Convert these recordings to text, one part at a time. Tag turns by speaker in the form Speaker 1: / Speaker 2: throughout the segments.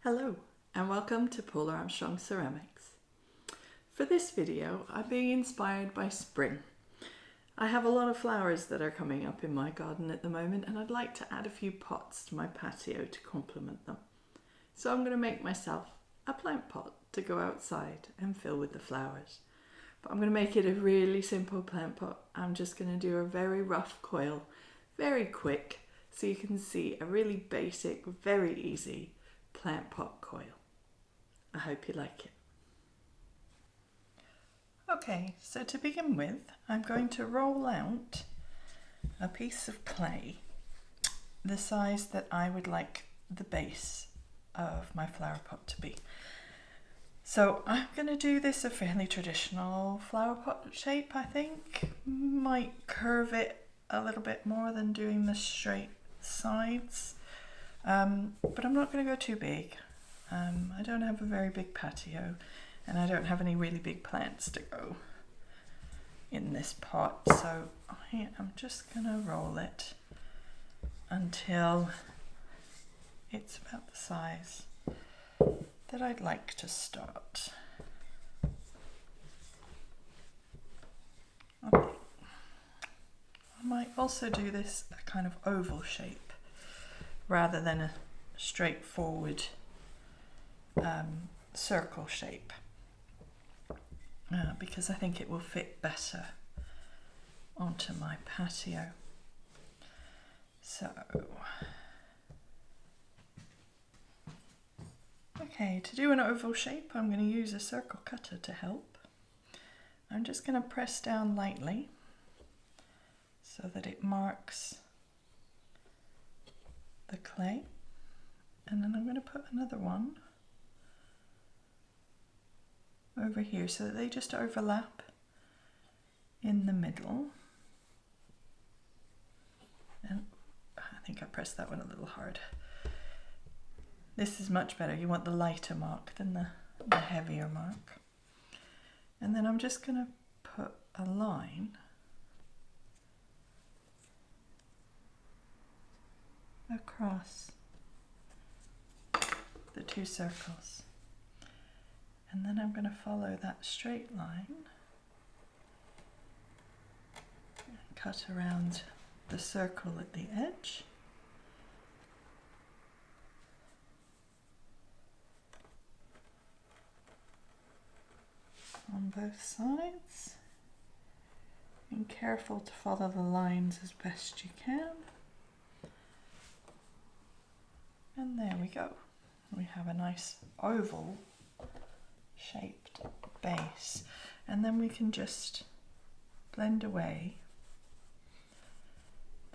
Speaker 1: Hello and welcome to Paula Armstrong Ceramics. For this video I'm being inspired by spring. I have a lot of flowers that are coming up in my garden at the moment and I'd like to add a few pots to my patio to complement them. So I'm going to make myself a plant pot to go outside and fill with the flowers. But I'm going to make it a really simple plant pot. I'm just going to do a very rough coil, very quick, so you can see a really basic, very easy plant pot coil. I hope you like it. Okay, so to begin with, I'm going to roll out a piece of clay the size that I would like the base of my flower pot to be. So I'm going to do this a fairly traditional flower pot shape, I think. Might curve it a little bit more than doing the straight sides. But I'm not going to go too big. I don't have a very big patio and I don't have any really big plants to go in this pot, so I am just going to roll it until it's about the size that I'd like to start. Okay. I might also do this a kind of oval shape rather than a straightforward circle shape, because I think it will fit better onto my patio. So, okay, to do an oval shape I'm going to use a circle cutter to help. I'm just going to press down lightly so that it marks the clay, and then I'm going to put another one over here so that they just overlap in the middle. And I think I pressed that one a little hard. This is much better. You want the lighter mark than the heavier mark. And then I'm just going to put a line across the two circles, and then I'm going to follow that straight line and cut around the circle at the edge, on both sides, being careful to follow the lines as best you can. And there we go. We have a nice oval shaped base. And then we can just blend away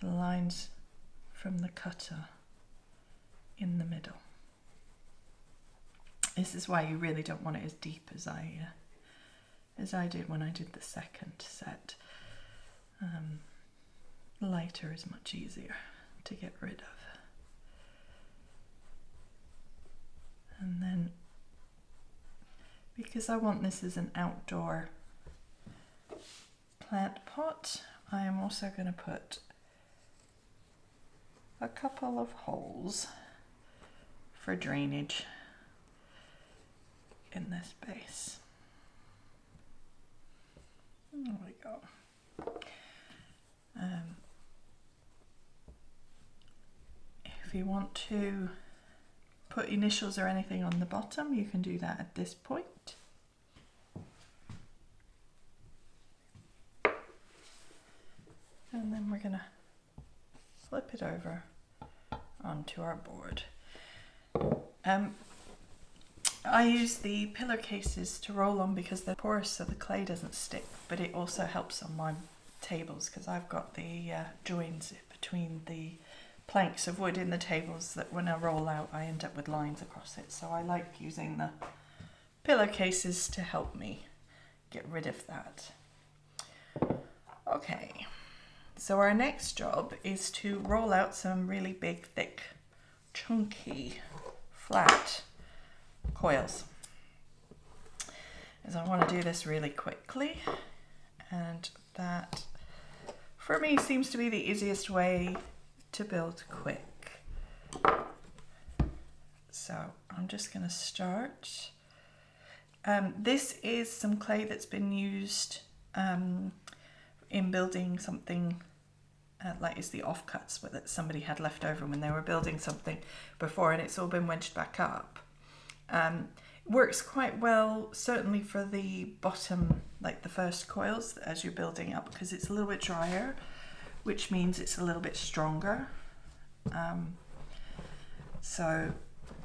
Speaker 1: the lines from the cutter in the middle. This is why you really don't want it as deep as I did when I did the second set. Lighter is much easier to get rid of. And then, because I want this as an outdoor plant pot, I am also going to put a couple of holes for drainage in this base. There we go. If you want to put initials or anything on the bottom, you can do that at this point. And then we're going to flip it over onto our board. I use the pillar cases to roll on because they're porous so the clay doesn't stick, but it also helps on my tables because I've got the joins between the planks of wood in the tables that when I roll out I end up with lines across it, so I like using the pillowcases to help me get rid of that. Okay, so our next job is to roll out some really big, thick, chunky, flat coils. As I want to do this really quickly, and that for me seems to be the easiest way to build quick. So So I'm just going to start. This is some clay that's been used in building something like it's the offcuts that somebody had left over when they were building something before, and it's all been wedged back up. Works quite well, certainly for the bottom, like the first coils as you're building up, because it's a little bit drier, which means it's a little bit stronger. So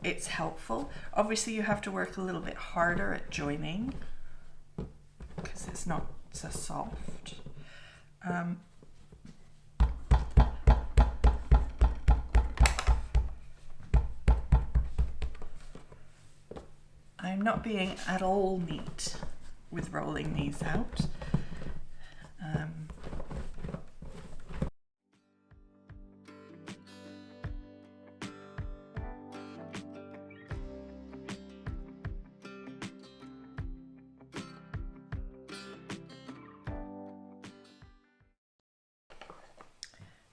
Speaker 1: it's helpful. Obviously you have to work a little bit harder at joining because it's not so soft. I'm not being at all neat with rolling these out.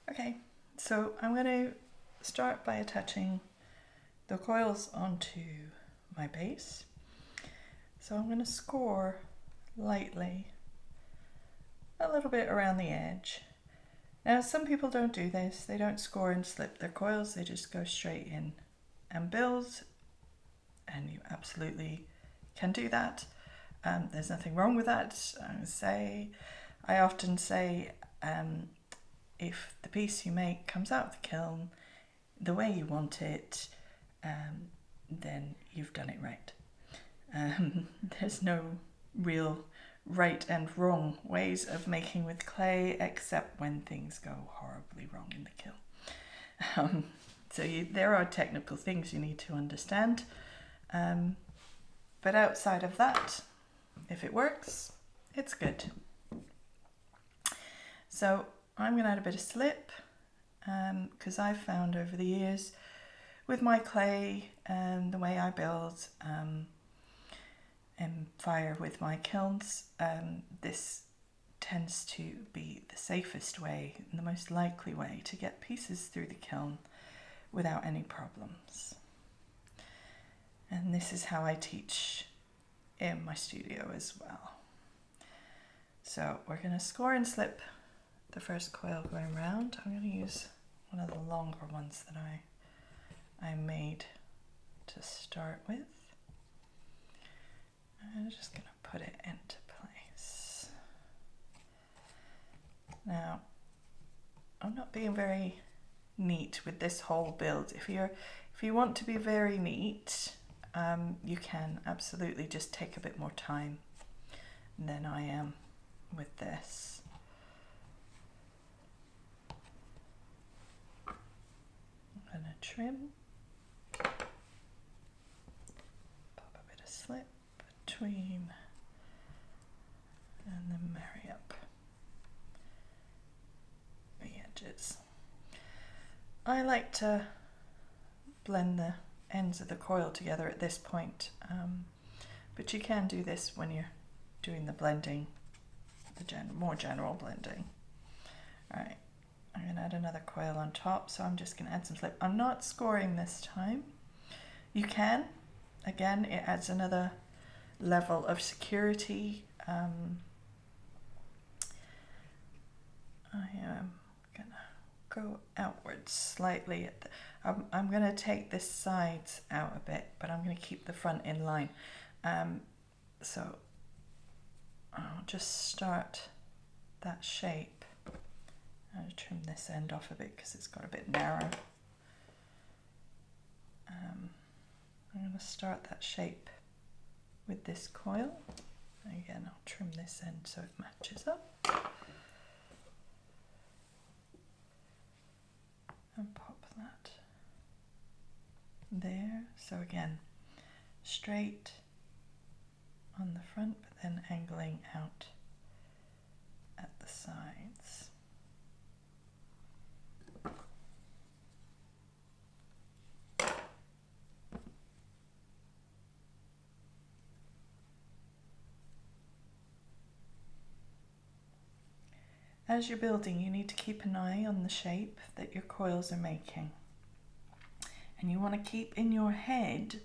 Speaker 1: Okay, so I'm going to start by attaching the coils onto my base. So I'm going to score lightly a little bit around the edge. Now some people don't do this, they don't score and slip their coils, they just go straight in and build, and you absolutely can do that. There's nothing wrong with that. I often say if the piece you make comes out of the kiln the way you want it, then you've done it right. There's no real right and wrong ways of making with clay, except when things go horribly wrong in the kiln. So there are technical things you need to understand, but outside of that, if it works, it's good. So I'm going to add a bit of slip, because I've found over the years with my clay and the way I build and fire with my kilns, this tends to be the safest way and the most likely way to get pieces through the kiln without any problems. And this is how I teach in my studio as well. So we're going to score and slip the first coil going round. I'm going to use one of the longer ones that I made to start with. I'm just going to put it into place. Now, I'm not being very neat with this whole build. If you want to be very neat, you can absolutely just take a bit more time than I am with this. I'm going to trim, pop a bit of slip between, and then marry up the edges. I like to blend the ends of the coil together at this point, but you can do this when you're doing the blending, the more general blending. All right, I'm going to add another coil on top, so I'm just going to add some slip. I'm not scoring this time. You can, again, it adds another level of security. I am going to go outwards slightly. I'm going to take this sides out a bit, but I'm going to keep the front in line. So I'll just start that shape. I'll trim this end off a bit because it's got a bit narrow. I'm going to start that shape with this coil. Again, I'll trim this end so it matches up. And pop that there. So again, straight on the front, but then angling out at the sides. As you're building, you need to keep an eye on the shape that your coils are making. And you want to keep in your head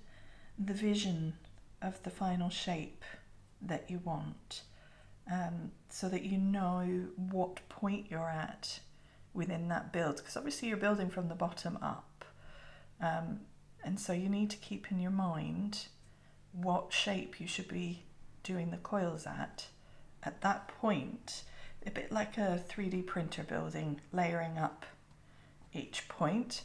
Speaker 1: the vision of the final shape that you want, so that you know what point you're at within that build, because obviously you're building from the bottom up, and so you need to keep in your mind what shape you should be doing the coils at that point, a bit like a 3D printer building, layering up each point.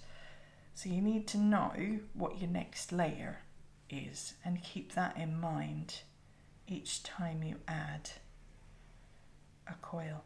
Speaker 1: So you need to know what your next layer is and keep that in mind each time you add a coil.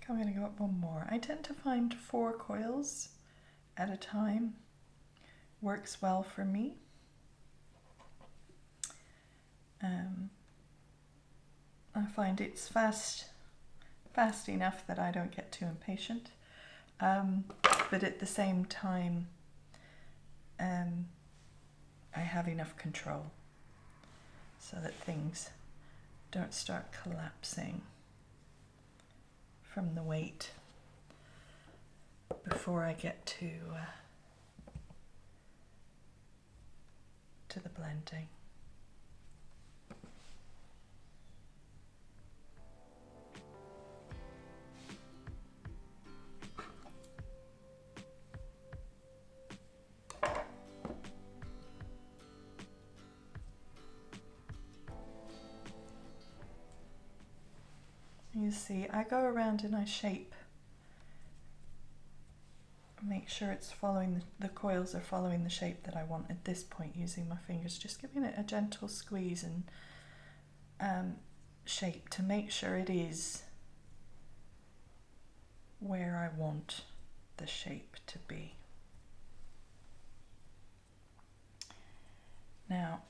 Speaker 1: I'm going to go up one more. I tend to find 4 coils at a time works well for me. I find it's fast enough that I don't get too impatient, but at the same time I have enough control so that things don't start collapsing from the weight before I get to the blending. You see, I go around and I shape, make sure it's following the coils are following the shape that I want at this point, using my fingers, just giving it a gentle squeeze and shape to make sure it is where I want the shape to be. Now,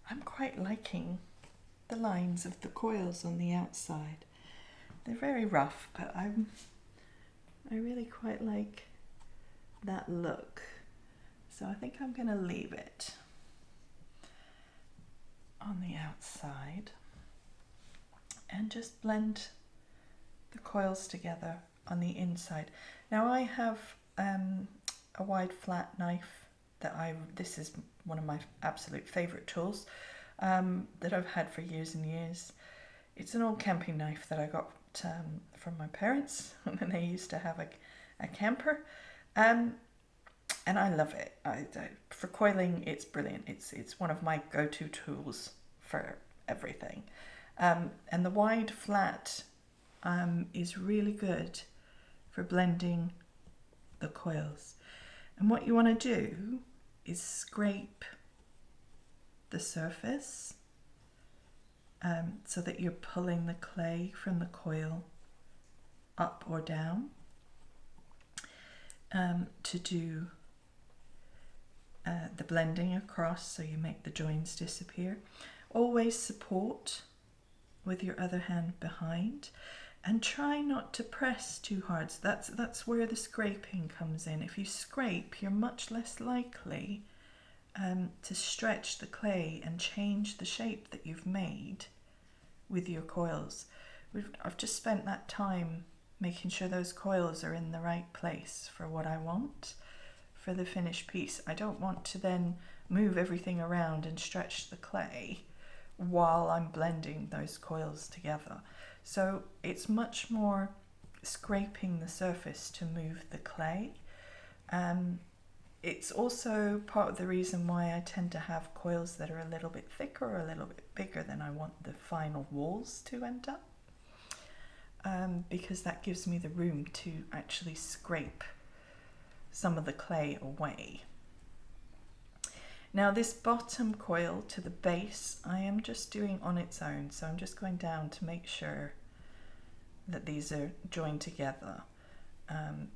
Speaker 1: I'm quite liking the lines of the coils on the outside. They're very rough, but I really quite like that look. So I think I'm going to leave it on the outside and just blend the coils together on the inside. Now I have a wide flat knife that this is one of my absolute favourite tools that I've had for years and years. It's an old camping knife that I got from my parents when they used to have a camper, and I love it. For coiling, it's brilliant. It's one of my go-to tools for everything, and the wide flat is really good for blending the coils. And what you want to do is scrape the surface so that you're pulling the clay from the coil up or down to do the blending across, so you make the joins disappear. Always support with your other hand behind, and try not to press too hard. So that's where the scraping comes in. If you scrape, you're much less likely to stretch the clay and change the shape that you've made with your coils. I've just spent that time making sure those coils are in the right place for what I want for the finished piece. I don't want to then move everything around and stretch the clay while I'm blending those coils together. So it's much more scraping the surface to move the clay. It's also part of the reason why I tend to have coils that are a little bit thicker or a little bit bigger than I want the final walls to end up, because that gives me the room to actually scrape some of the clay away. Now this bottom coil to the base, I am just doing on its own, so I'm just going down to make sure that these are joined together,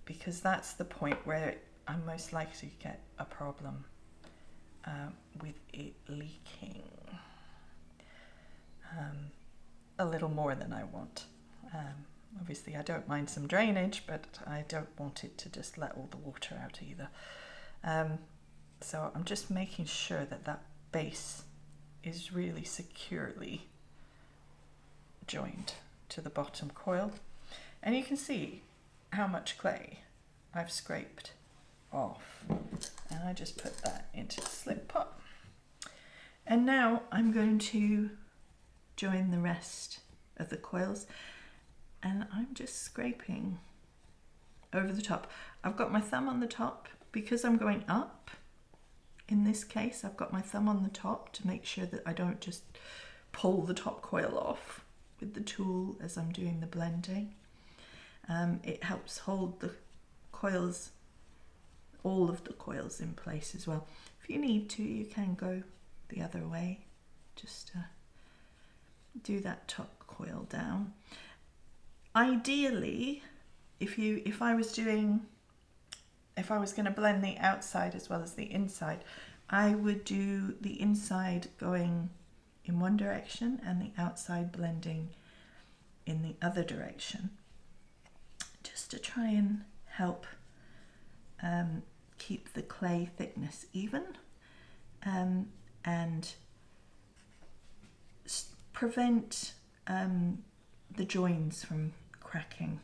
Speaker 1: because that's the point where I'm most likely to get a problem with it leaking a little more than I want. Obviously I don't mind some drainage, but I don't want it to just let all the water out either. So I'm just making sure that that base is really securely joined to the bottom coil. And you can see how much clay I've scraped off, and I just put that into the slip pot. And now I'm going to join the rest of the coils, and I'm just scraping over the top. I've got my thumb on the top because I'm going up. In this case, I've got my thumb on the top to make sure that I don't just pull the top coil off with the tool as I'm doing the blending. It helps hold the coils, all of the coils, in place as well. If you need to, you can go the other way, just to do that top coil down. Ideally, if I was going to blend the outside as well as the inside, I would do the inside going in one direction and the outside blending in the other direction, just to try and help keep the clay thickness even, and prevent the joins from cracking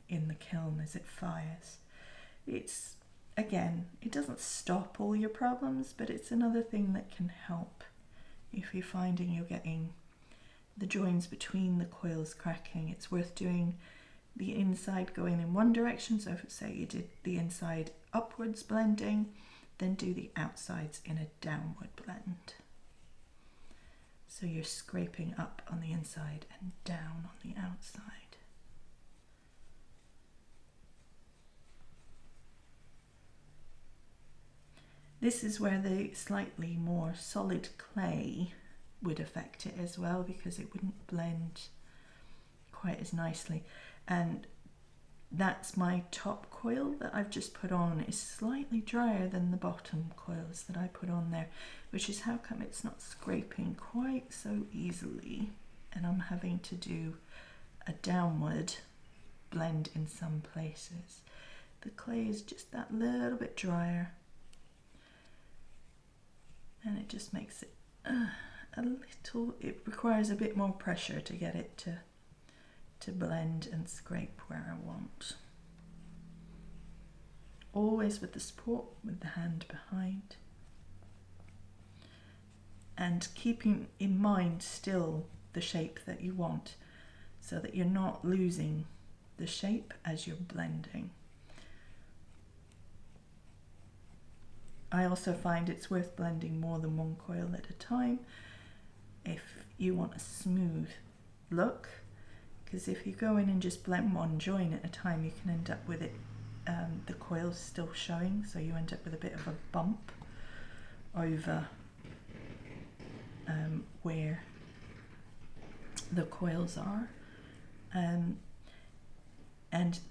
Speaker 1: in the kiln as it fires. It's, again, it doesn't stop all your problems, but it's another thing that can help if you're finding you're getting the joins between the coils cracking. It's worth doing the inside going in one direction, so if say you did the inside upwards blending, then do the outsides in a downward blend. So you're scraping up on the inside and down on the outside. This is where the slightly more solid clay would affect it as well, because it wouldn't blend quite as nicely. And that's my top coil that I've just put on is slightly drier than the bottom coils that I put on there, which is how come it's not scraping quite so easily, and I'm having to do a downward blend in some places. The clay is just that little bit drier, and it just makes it it requires a bit more pressure to get it to blend and scrape where I want. Always with the support with the hand behind, and keeping in mind still the shape that you want, so that you're not losing the shape as you're blending. I also find it's worth blending more than one coil at a time if you want a smooth look, because if you go in and just blend one join at a time, you can end up with it the coils still showing, so you end up with a bit of a bump over where the coils are, and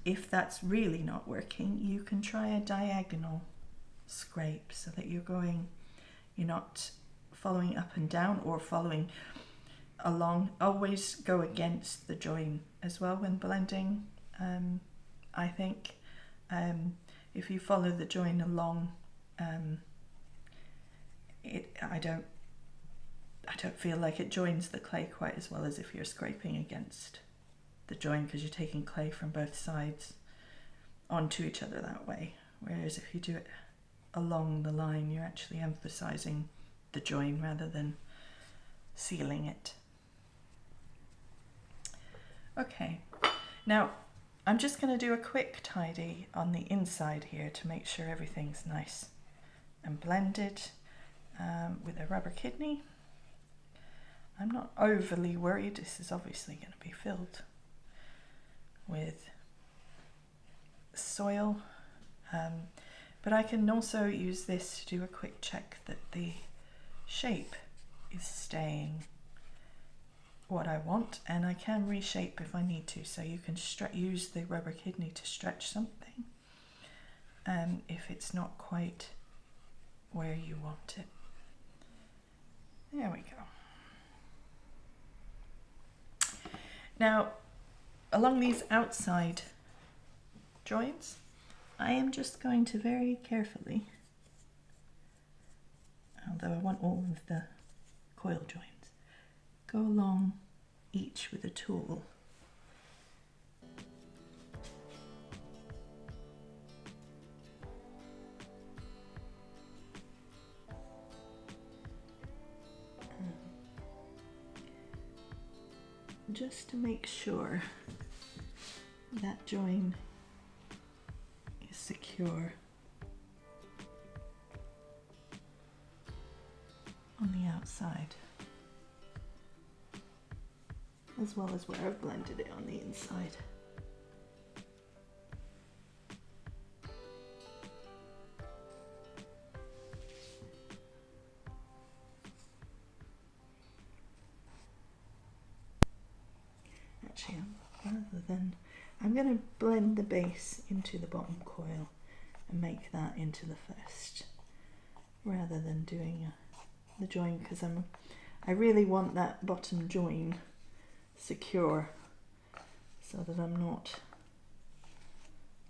Speaker 1: if that's really not working, you can try a diagonal scrape, so that you're not following up and down or following along. Always go against the join as well when blending. I think if you follow the join along, I don't feel like it joins the clay quite as well as if you're scraping against the join, because you're taking clay from both sides onto each other that way. Whereas if you do it along the line. You're actually emphasizing the join rather than sealing it. Okay, now I'm just going to do a quick tidy on the inside here to make sure everything's nice and blended with a rubber kidney. I'm not overly worried. This is obviously going to be filled with soil, but I can also use this to do a quick check that the shape is staying what I want, and I can reshape if I need to, so you can use the rubber kidney to stretch something if it's not quite where you want it. There we go. Now, along these outside joints, I am just going to very carefully, although I want all of the coil joints, go along each with a tool. Just to make sure that join is secure on the outside, as well as where I've blended it on the inside. Actually, I'm going to blend the base into the bottom coil and make that into the first, rather than doing the join, because I really want that bottom join secure so that I'm not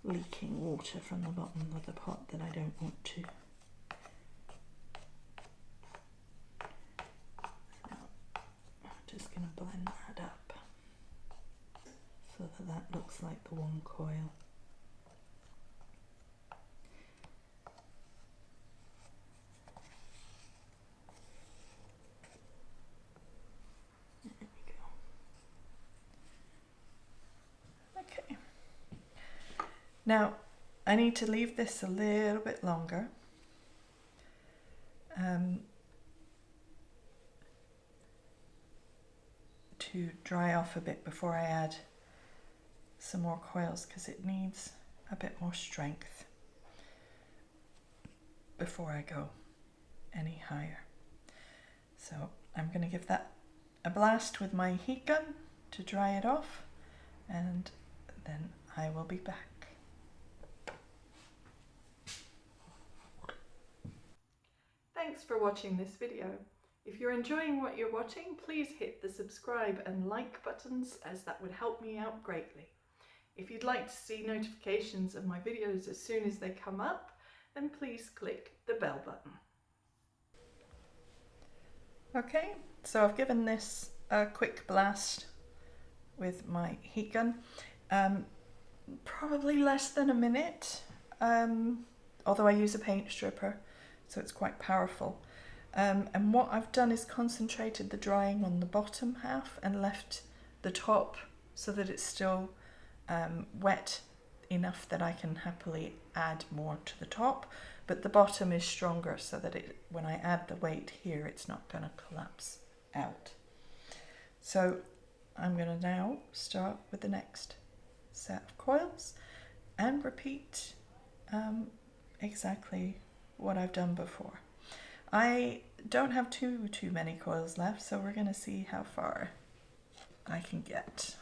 Speaker 1: leaking water from the bottom of the pot that I don't want to. So I'm just going to blend that up so that that looks like the one coil. There we go. Okay. Now I need to leave this a little bit longer. To dry off a bit before I add some more coils, because it needs a bit more strength before I go any higher. So I'm going to give that a blast with my heat gun to dry it off, and then I will be back. Thanks for watching this video. If you're enjoying what you're watching, please hit the subscribe and like buttons, as that would help me out greatly. If you'd like to see notifications of my videos as soon as they come up, then please click the bell button. Okay, so I've given this a quick blast with my heat gun. Probably less than a minute, although I use a paint stripper, so it's quite powerful. And what I've done is concentrated the drying on the bottom half and left the top so that it's still wet enough that I can happily add more to the top, but the bottom is stronger so that when I add the weight here, it's not going to collapse out. So I'm going to now start with the next set of coils and repeat exactly what I've done before. I don't have too many coils left, so we're going to see how far I can get.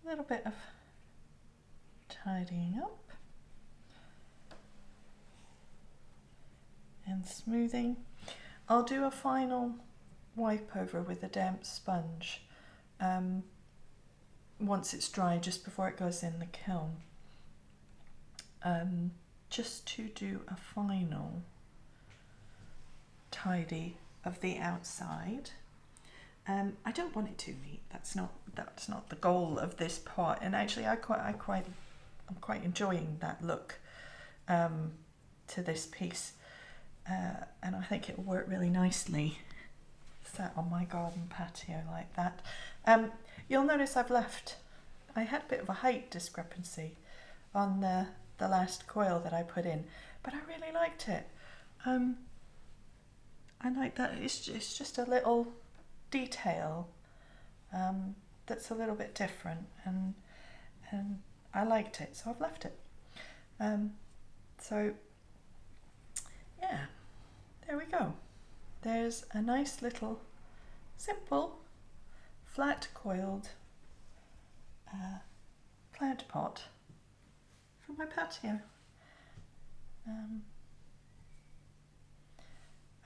Speaker 1: a little bit of tidying up and smoothing. I'll do a final wipe over with a damp sponge once it's dry, just before it goes in the kiln, just to do a final tidy of the outside. I don't want it too neat. That's not the goal of this part. And actually, I'm quite enjoying that look to this piece, and I think it will work really nicely sat on my garden patio like that. You'll notice I had a bit of a height discrepancy on the last coil that I put in, but I really liked it. I like that it's just a little detail that's a little bit different, and I liked it, so I've left it. So yeah, there we go. There's a nice little simple flat coiled plant pot for my patio.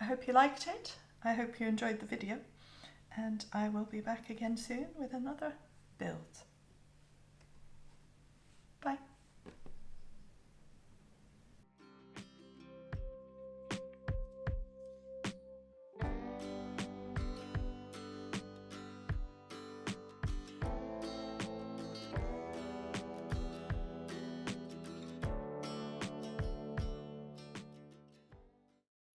Speaker 1: I hope you liked it. I hope you enjoyed the video, and I will be back again soon with another build.